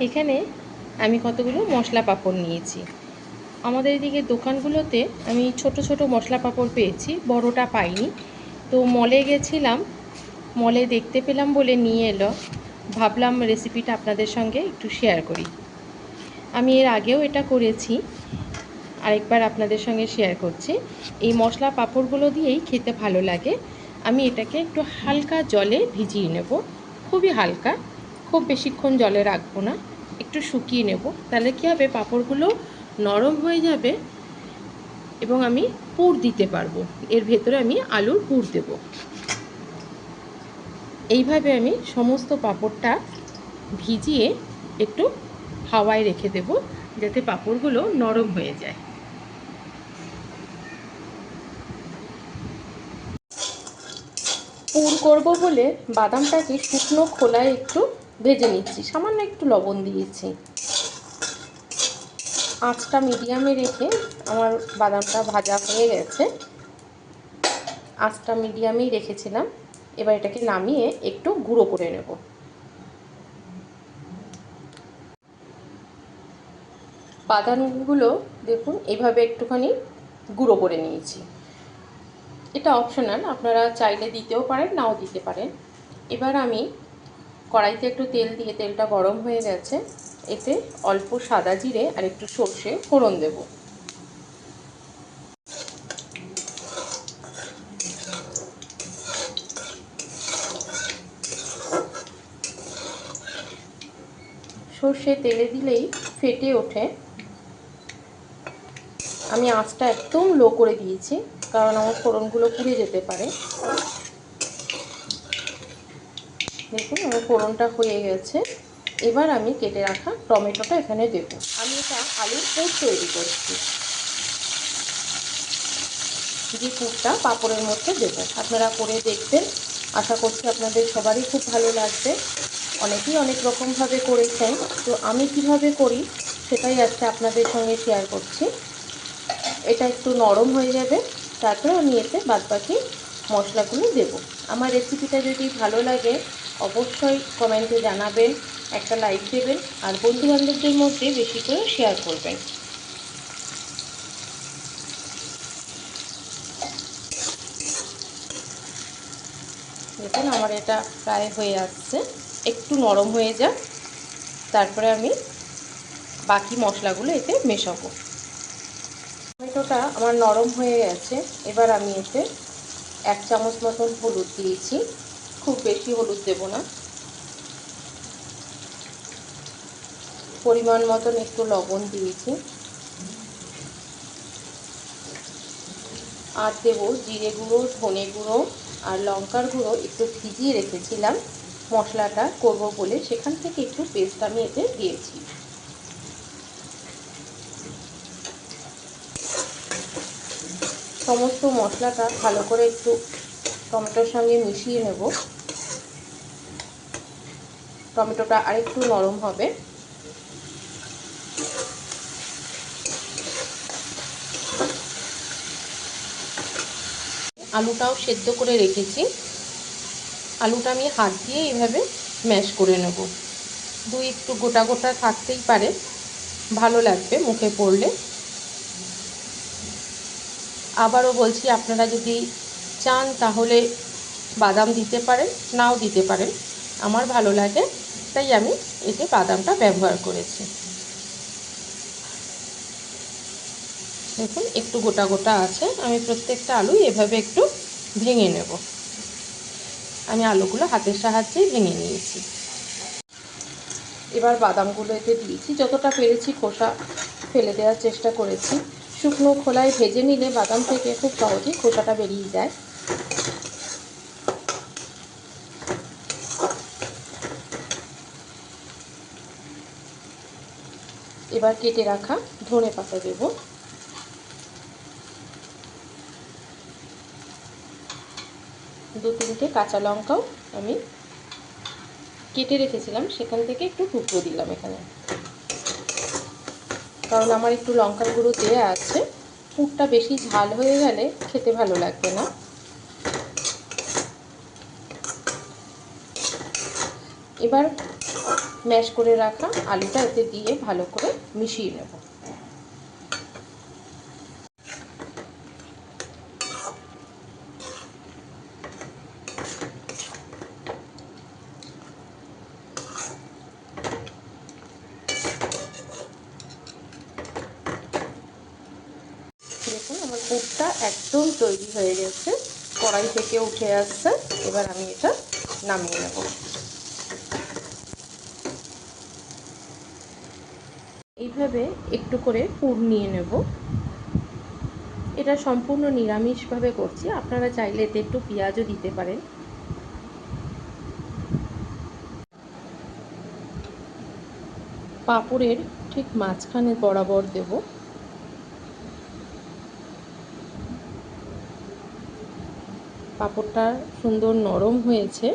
এখানে আমি কতগুলো মশলা পাঁপড় নিয়েছি। আমাদের এদিকে দোকানগুলোতে আমি ছোট ছোট মশলা পাঁপড় পেয়েছি, বড়টা পাইনি। তো মলে গেছিলাম, মলে দেখতে পেলাম বলে নিয়ে এলো। ভাবলাম রেসিপিটা আপনাদের সঙ্গে একটু শেয়ার করি। আমি এর আগেও এটা করেছি, আরেকবার আপনাদের সঙ্গে শেয়ার করছি। এই মশলা পাঁপড়গুলো দিয়েই খেতে ভালো লাগে। আমি এটাকে একটু হালকা জলে ভিজিয়ে নেব, খুবই হালকা, খুব বেশিক্ষণ জলে রাখবো না, একটু শুকিয়ে নেব। তাহলে কী হবে, পাঁপড়গুলো নরম হয়ে যাবে এবং আমি পুর দিতে পারবো। এর ভেতরে আমি আলুর পুর দেব। এইভাবে আমি সমস্ত পাঁপড়টা ভিজিয়ে একটু হাওয়ায় রেখে দেব, যাতে পাঁপড়গুলো নরম হয়ে যায়। পুর করব বলে বাদামটাকে শুকনো খোলায় একটু ভেজে নিচ্ছি, সামান্য একটু লবণ দিয়েছি। আঁচটা মিডিয়ামে রেখে আমার বাদামটা ভাজা হয়ে গেছে। আঁচটা মিডিয়ামেই রেখেছিলাম। এবার এটাকে নামিয়ে একটু গুঁড়ো করে নেব। বাদামগুলো দেখুন এইভাবে একটুখানি গুঁড়ো করে নিয়েছি। এটা অপশনাল, আপনারা চাইলে দিতেও পারেন, নাও দিতে পারেন। এবার আমি কড়াইতে একটু তেল দিয়ে, তেলটা গরম হয়ে গেছে, এতে অল্প সাদা জিরে আর একটু সর্ষে ফোড়ন দেব। সর্ষে তেলে দিলেই ফেটে ওঠে। আমি আঁচটা একদম লো করে দিয়েছি, কারণ আমার ফোড়নগুলো পুড়ে যেতে পারে। দেখুন আমার ফোড়নটা হয়ে গেছে। এবার আমি কেটে রাখা টমেটোটা এখানে দেব। আমি এটা আলুর পুর তৈরি করছি, যে পুরটা পাঁপড়ের মধ্যে দেবো। আপনারা করে দেখবেন, আশা করছি আপনাদের সবারই খুব ভালো লাগবে। অনেকেই অনেক রকমভাবে করেছেন, তো আমি কিভাবে করি সেটাই আজকে আপনাদের সঙ্গে শেয়ার করছি। এটা একটু নরম হয়ে যাবে, তারপরে আমি এতে বাদবাকি মশলাগুলো দেব। আমার রেসিপিটা যদি ভালো লাগে অবশ্যই কমেন্টে জানাবেন, একটা লাইক দেবেন, আর বন্ধুবান্ধবদের মধ্যে বেশি করে শেয়ার করবেন। দেখুন আমার এটা প্রায় হয়ে আসছে, একটু নরম হয়ে যাক, তারপরে আমি বাকি মশলাগুলো এতে মেশাবো। টমেটোটা আমার নরম হয়ে গেছে। এবার আমি এতে 1 চামচ মতন হলুদ দিয়েছি, খুব বেশি হলুদ দেব না। পরিমাণ মতন একটু লবণ দিয়েছি, আর দেব জিরে গুঁড়ো, ধনে গুঁড়ো আর লঙ্কার গুঁড়ো। একটু ভিজিয়ে রেখেছিলাম মশলাটা করব বলে, সেখান থেকে একটু পেস্ট আমি এতে দিয়েছি। সমস্ত মশলাটা ভালো করে একটু টমেটোর সঙ্গে মিশিয়ে নেব। টমেটোটা আরেকটু নরম হবে। আলুটাও সেদ্ধ করে রেখেছি, আলুটা আমি হাত দিয়ে এইভাবে ম্যাশ করে নেব। একটু গোটা গোটা থাকতেই পারে, ভালো লাগবে মুখে পড়লে। আবারও বলছি, আপনারা যদি চান তাহলে বাদাম দিতে পারেন, নাও দিতে পারেন। আমার ভালো লাগে তাই আমি এতে বাদামটা ব্যবহার করেছি। দেখুন একটু গোটা গোটা আছে, আমি প্রত্যেকটা আলু এভাবে একটু ভেঙে নেব। আমি আলুগুলো হাতের সাহায্যেই ভেঙে নিয়েছি। এবার বাদামগুলো এতে দিয়েছি, যতটা পেরেছি খোসা ফেলে দেওয়ার চেষ্টা করেছি। শুকনো খোলায় ভেজে নিলে বাদাম থেকে খুব সহজেই খোসাটা বেরিয়ে যায়। এবার কেটে রাখা ধনেপাতা দেব। তিনটে কাঁচা লঙ্কাও আমি কেটে রেখেছিলাম, সেখান থেকে একটু টুকরো দিলাম এখানে, কারণ আমার একটু লঙ্কার গুঁড়ো দেওয়া আছে। পুরটা বেশি ঝাল হয়ে গেলে খেতে ভালো লাগবে না। এবার ম্যাশ করে রাখা আলুটা এতে দিয়ে ভালো করে মিশিয়ে নেব। দেখুন আমার পুরটা একদম তৈরি হয়ে গেছে, কড়াই থেকে উঠে আসছে। এবার আমি এটা নামিয়ে নেব। এইভাবে একটু করে পুর নিয়ে নেব। এটা সম্পূর্ণ নিরামিষভাবে করছি, আপনারা চাইলে এতে একটু পেঁয়াজও দিতে পারেন। পাঁপড়ের ঠিক মাঝখানে বরাবর দেব। পাঁপড়টা সুন্দর নরম হয়েছে।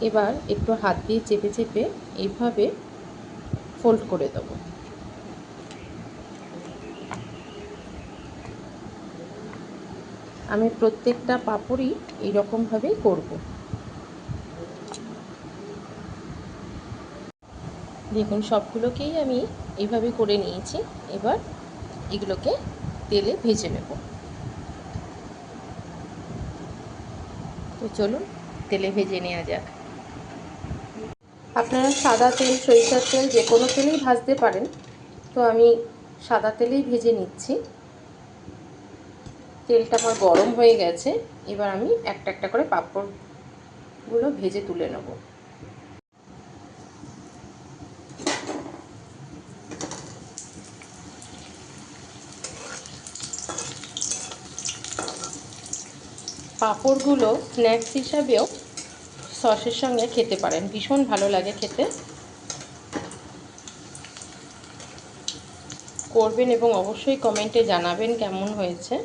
এবার একটু হাত দিয়ে চেপে চেপে এইভাবে ফোল্ড করে দেব। আমি প্রত্যেকটা পাঁপড়ই এইরকমভাবেই করব। দেখুন সবগুলোকেই আমি এইভাবে করে নিয়েছি। এবার এগুলোকে তেলে ভেজে নেব। তো চলুন তেলে ভেজে নেওয়া যাক। আপনারা সাদা তেল, সরিষার তেল, যে কোনো তেলেই ভাজতে পারেন। তো আমি সাদা তেলেই ভেজে নিচ্ছি। তেলটা আমার গরম হয়ে গেছে। এবার আমি একটা একটা করে পাঁপড়গুলো ভেজে তুলে নেব। পাঁপড়গুলো স্ন্যাক্স হিসাবেও সসের সঙ্গে খেতে পারেন, ভীষণ ভালো লাগে খেতে। করবেন এবং অবশ্যই কমেন্টে জানাবেন কেমন হয়েছে।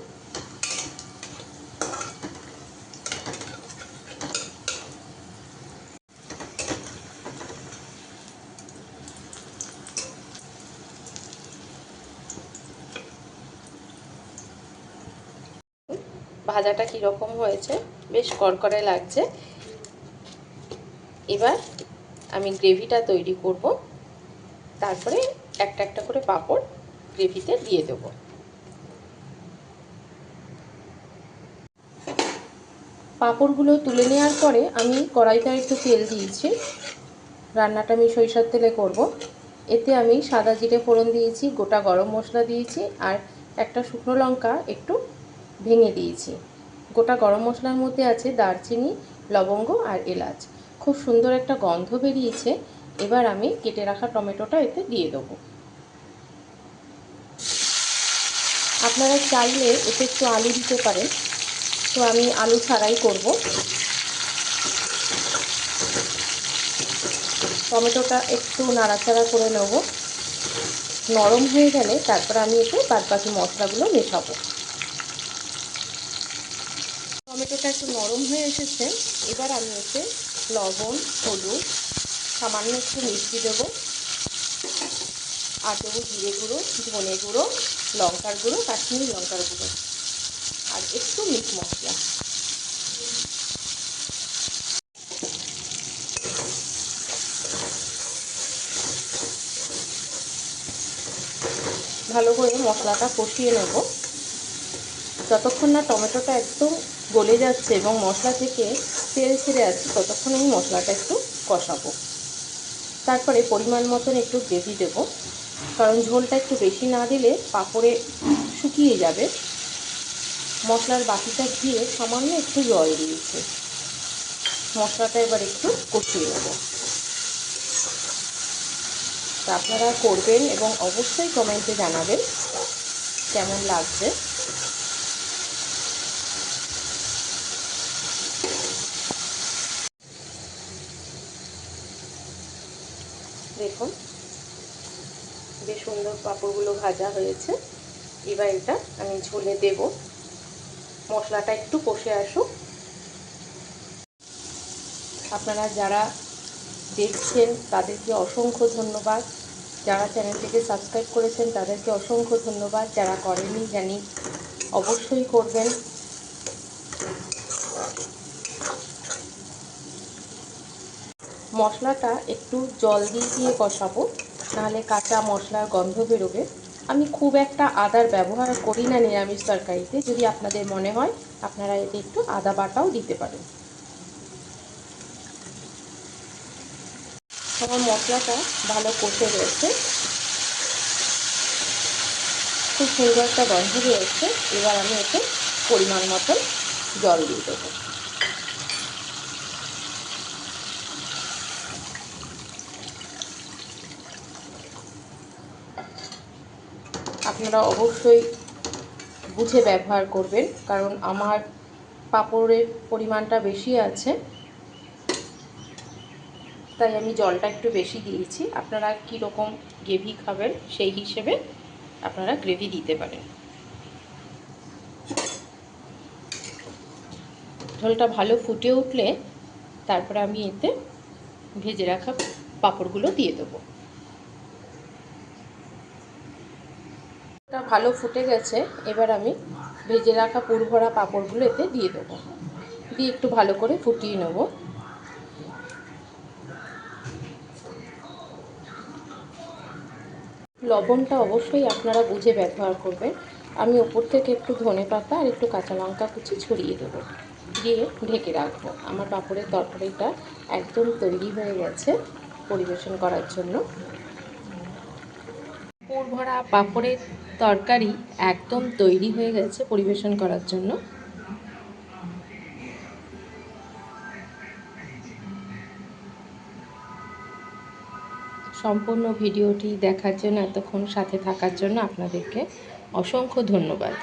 ভাজাটা কীরকম হয়েছে, বেশ কড়কড়ে লাগছে। এবার আমি গ্রেভিটা তৈরি করব। তারপরে একটা একটা করে পাঁপড় গ্রেভিতে দিয়ে দেব। পাঁপড়গুলো তুলে নেওয়ার পরে আমি কড়াইতে একটু তেল দিয়েছি। রান্নাটা আমি সরিষার তেলে করব। এতে আমি সাদা জিরে ফোড়ন দিয়েছি, গোটা গরম মশলা দিয়েছি, আর একটা শুকনো লঙ্কা একটু ভেঙে দিয়েছি। গোটা গরম মশলার মধ্যে আছে দারচিনি, লবঙ্গ আর এলাচ। খুব সুন্দর একটা গন্ধ বেরিয়েছে। এবার আমি কেটে রাখা টমেটোটা এতে দিয়ে দেবো। আপনারা চাইলে এতে একটু আলু দিতে পারেন, তো আমি আলু ছাড়াই করব। টমেটোটা একটু নাড়াচাড়া করে নেব। নরম হয়ে গেলে তারপর আমি এতে বাদবাকি মশলাগুলো মেশাবো। টমেটোটা একটু নরম হয়ে এসেছে। এবার আমি এতে লবণ, হলুদ, সামান্য একটু মিষ্টি দেবো, আর দেবো জিরে গুঁড়ো, ধনে গুঁড়ো, লঙ্কার গুঁড়ো, কাশ্মীরি লঙ্কার গুঁড়ো, আর একটু মিট মশলা। ভালো করে মশলাটা কষিয়ে নেব। যতক্ষণ না টমেটোটা একদম গলে যাচ্ছে এবং মশলা থেকে তেল ছেড়ে আসছে, ততক্ষণ আমি মশলাটা একটু কষাবো। তারপরে পরিমাণ মতন একটু গ্রেভি দেবো, কারণ ঝোলটা একটু বেশি না দিলে পাঁপড়ে শুকিয়ে যাবে। মশলার বাটিটা দিয়ে সামান্য একটু জল দিয়েছি। মশলাটা এবার একটু কষিয়ে নেব। তা আপনারা করবেন এবং অবশ্যই কমেন্টে জানাবেন কেমন লাগছে। দেখুন বেশ সুন্দর পাঁপড়গুলো ভাজা হয়েছে। এবার এটা আমি ঝোলে দেব। মশলাটা একটু কষে আসুক। আপনারা যারা দেখছেন তাদেরকে অসংখ্য ধন্যবাদ। যারা চ্যানেলটিকে সাবস্ক্রাইব করেছেন তাদেরকে অসংখ্য ধন্যবাদ। যারা করেননি জানি অবশ্যই করবেন। মশলাটা একটু জল দিয়ে কষাবো, নাহলে কাঁচা মশলার গন্ধ বেরোবে। আমি খুব একটা আদার ব্যবহার করি না নিরামিষ তরকারিতে, যদি আপনাদের মনে হয় আপনারা এতে একটু আদা বাটাও দিতে পারেন। আমার মশলাটা ভালো কষে রয়েছে, খুব সুন্দর একটা গন্ধ বেরোচ্ছে। এবার আমি এতে পরিমাণ মতন জল দিয়ে দেবো। আপনারা অবশ্যই বুঝে ব্যবহার করবেন, কারণ আমার পাঁপড়ের পরিমাণটা বেশি আছে, তাই আমি জলটা একটু বেশি দিয়েছি। আপনারা কীরকম গ্রেভি খাবেন সেই হিসেবে আপনারা গ্রেভি দিতে পারেন। ঝোলটা ভালো ফুটে উঠলে তারপরে আমি এতে ভেজে রাখা পাঁপড়গুলো দিয়ে দেবো। ভালো ফুটে গেছে, এবার আমি ভেজে রাখা পুরভরা পাঁপড়গুলো এতে দিয়ে দেবো, দিয়ে একটু ভালো করে ফুটিয়ে নেব। লবণটা অবশ্যই আপনারা বুঝে ব্যবহার করবেন। আমি ওপর থেকে একটু ধনেপাতা আর একটু কাঁচা লঙ্কা কুচি ছড়িয়ে দেবো, দিয়ে ঢেকে রাখবো। আমার পাঁপড়ের তরকারিটা একদম তৈরি হয়ে গেছে পরিবেশন করার জন্য। পুরভরা পাঁপড়ের তরকারি একদম তৈরি হয়ে গেছে পরিবেশন করার জন্য। সম্পূর্ণ ভিডিওটি দেখার জন্য, এতক্ষণ সাথে থাকার জন্য আপনাদেরকে অসংখ্য ধন্যবাদ।